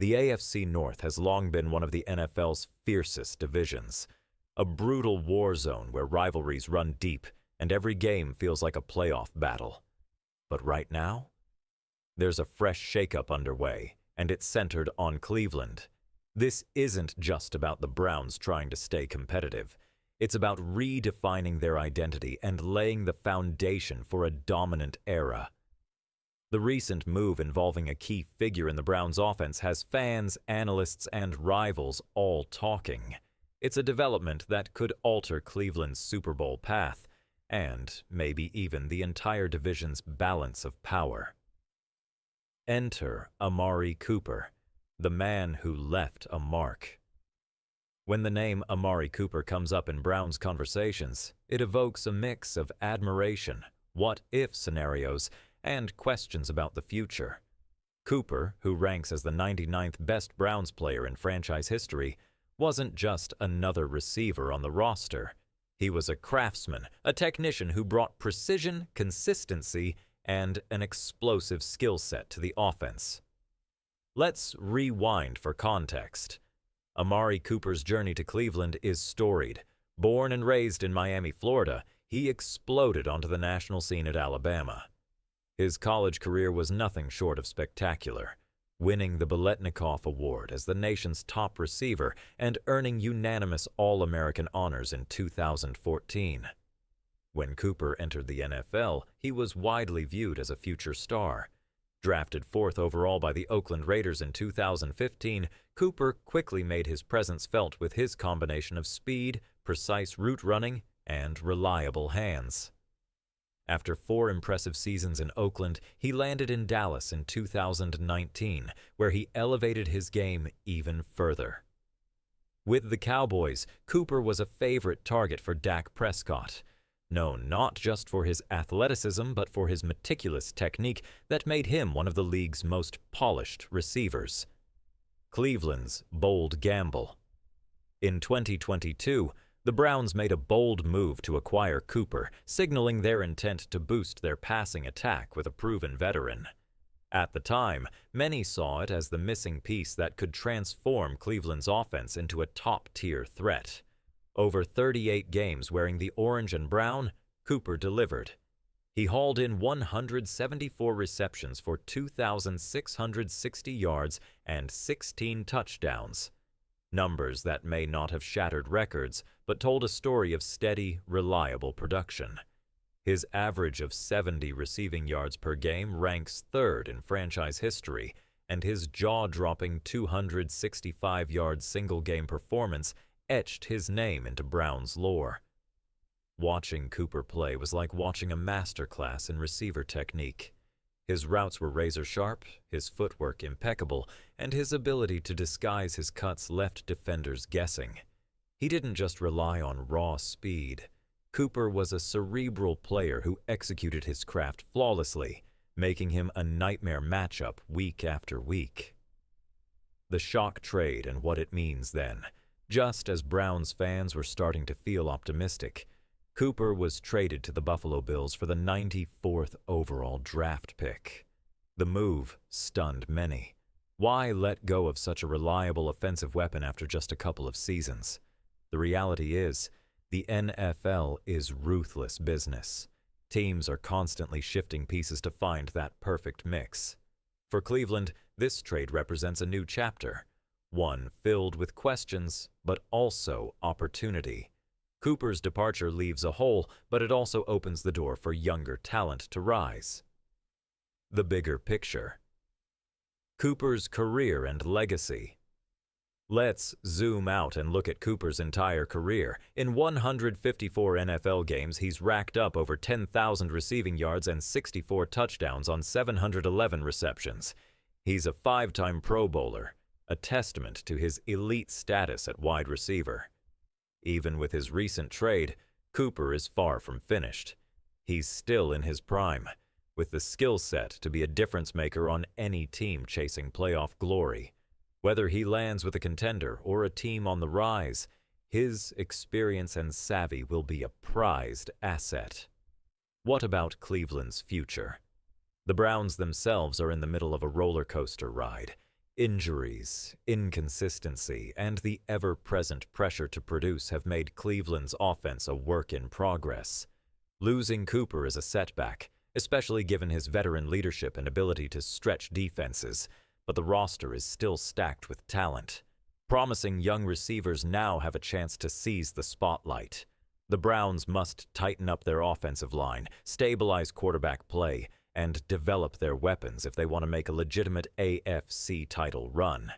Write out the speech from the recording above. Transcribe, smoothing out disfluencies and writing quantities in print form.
The AFC North has long been one of the NFL's fiercest divisions, a brutal war zone where rivalries run deep and every game feels like a playoff battle. But right now, there's a fresh shakeup underway, and it's centered on Cleveland. This isn't just about the Browns trying to stay competitive. It's about redefining their identity and laying the foundation for a dominant era. The recent move involving a key figure in the Browns' offense has fans, analysts, and rivals all talking. It's a development that could alter Cleveland's Super Bowl path, and maybe even the entire division's balance of power. Enter Amari Cooper, the man who left a mark. When the name Amari Cooper comes up in Browns conversations, it evokes a mix of admiration, what-if scenarios, and questions about the future. Cooper, who ranks as the 99th best Browns player in franchise history, wasn't just another receiver on the roster. He was a craftsman, a technician who brought precision, consistency, and an explosive skill set to the offense. Let's rewind for context. Amari Cooper's journey to Cleveland is storied. Born and raised in Miami, Florida, he exploded onto the national scene at Alabama. His college career was nothing short of spectacular, winning the Biletnikoff Award as the nation's top receiver and earning unanimous All-American honors in 2014. When Cooper entered the NFL, he was widely viewed as a future star. Drafted 4th overall by the Oakland Raiders in 2015, Cooper quickly made his presence felt with his combination of speed, precise route running, and reliable hands. After 4 impressive seasons in Oakland, he landed in Dallas in 2019, where he elevated his game even further. With the Cowboys, Cooper was a favorite target for Dak Prescott, known not just for his athleticism but for his meticulous technique that made him one of the league's most polished receivers. Cleveland's bold gamble. In 2022, the Browns made a bold move to acquire Cooper, signaling their intent to boost their passing attack with a proven veteran. At the time, many saw it as the missing piece that could transform Cleveland's offense into a top-tier threat. Over 38 games wearing the orange and brown, Cooper delivered. He hauled in 174 receptions for 2,660 yards and 16 touchdowns. Numbers that may not have shattered records, but told a story of steady, reliable production. His average of 70 receiving yards per game ranks 3rd in franchise history, and his jaw-dropping 265-yard single-game performance etched his name into Browns lore. Watching Cooper play was like watching a masterclass in receiver technique. His routes were razor-sharp, his footwork impeccable, and his ability to disguise his cuts left defenders guessing. He didn't just rely on raw speed. Cooper was a cerebral player who executed his craft flawlessly, making him a nightmare matchup week after week. The shock trade and what it means then. Just as Browns fans were starting to feel optimistic, Cooper was traded to the Buffalo Bills for the 94th overall draft pick. The move stunned many. Why let go of such a reliable offensive weapon after just a couple of seasons? The reality is, the NFL is ruthless business. Teams are constantly shifting pieces to find that perfect mix. For Cleveland, this trade represents a new chapter, one filled with questions, but also opportunity. Cooper's departure leaves a hole, but it also opens the door for younger talent to rise. The bigger picture. Cooper's career and legacy. Let's zoom out and look at Cooper's entire career. In 154 NFL games, he's racked up over 10,000 receiving yards and 64 touchdowns on 711 receptions. He's a 5-time Pro Bowler, a testament to his elite status at wide receiver. Even with his recent trade, Cooper is far from finished. He's still in his prime, with the skill set to be a difference maker on any team chasing playoff glory. Whether he lands with a contender or a team on the rise, his experience and savvy will be a prized asset. What about Cleveland's future? The Browns themselves are in the middle of a roller coaster ride. Injuries, inconsistency, and the ever-present pressure to produce have made Cleveland's offense a work in progress. Losing Cooper is a setback, especially given his veteran leadership and ability to stretch defenses, but the roster is still stacked with talent. Promising young receivers now have a chance to seize the spotlight. The Browns must tighten up their offensive line, stabilize quarterback play, and develop their weapons if they want to make a legitimate AFC title run.